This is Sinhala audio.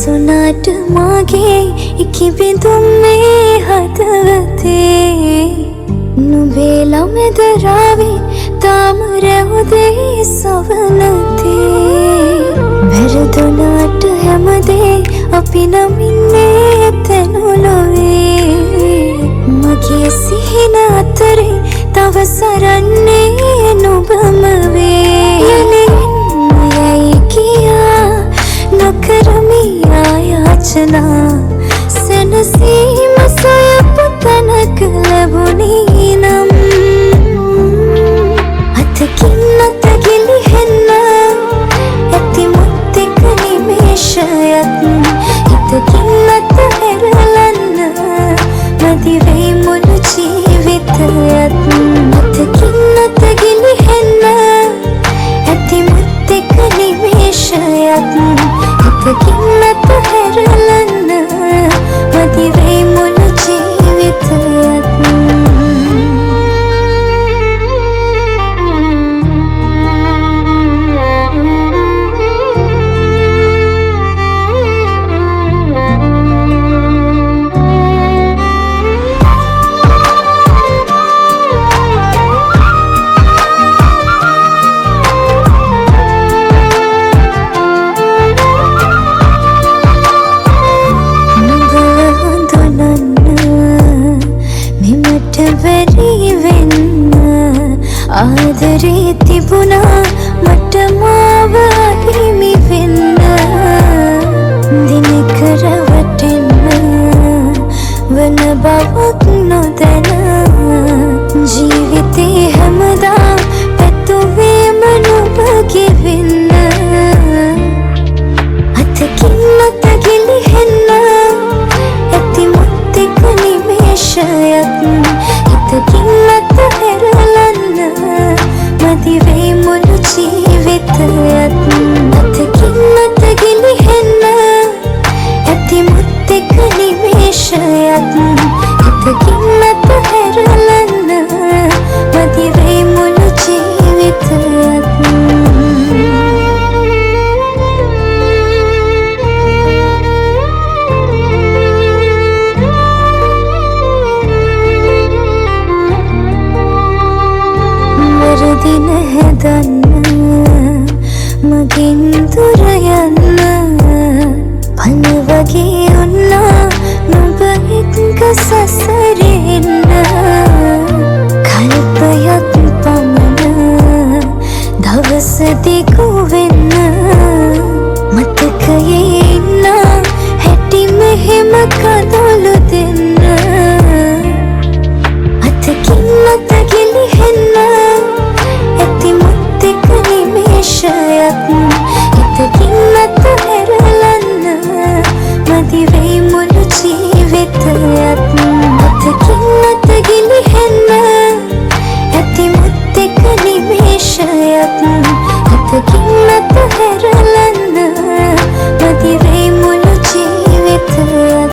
හසුනාට මාගේ ඉකිබිඳුම් මේ හදවතේ නුඹේ ළමෙද රාවේ තාම රැවුදේ සවනතේ වැරදුනාට හැමදේ අපි නමින්නේ තැනුලොවේ මගේ සිහින අතරේ තව සරන්නේ නුඹම වේ යැයි කියා නොකරමි ආයාචනා සැනසීම සොයපු තැනක ලැබුණී නම් අතකින් අත ගිලිහෙන්න ඇති මුත්තෙක් නිමේෂයත් හිතකින් අත හැරලන්න මදි වෙයි මුළු ජීවිතයත් අතකින් අත ගිලිහෙන්න ඇති මුත්තෙක් නිමේෂයත් හිතකින් අත හැරලන්න මදි වෙයි මුළු ජීවිතයත් ආදරේ තිබුණා මට මාව හිමි වෙන්න දිනක රැවටෙන්න වන බවක් නොදැන ජීවිතේ හැමදා පැතුවේම නුඹ ගෙවෙන්න අතකින් අත ගිලිහෙන්න ඇති මුත්තෙක් නිමේෂයත් හිතකින් අත හැරලන්න මදි වෙයි මුළු ජීවිතයත් අතකින් අත ගිලිහෙන්න ඇති මුත්තෙක් නිමේෂයත් හිතකින් අත හැරලන්න මදි වෙයි මුළු ජීවිතයත් දින හැදන්න මගෙන් දුර යන්න පන වගේ උන්නා නුඹ එක්ක සසරෙන්න කල්පයක් පමණ දවස දිගු වෙන්න මතකයේ ඉන්න හැටි මෙහෙම කඳුළු දෙන්න අතකින් අත ගිලිහෙන්න ඇති මුත්තෙක් නිමේෂයත් හිතකින් අත හැරලන්න මදි වෙයි මුළු ජීවිතයත් අතකින් අත ගිලිහෙන්න ඇති මුත්තෙක් නිමේෂයත් හිතකින් අත හැරලන්න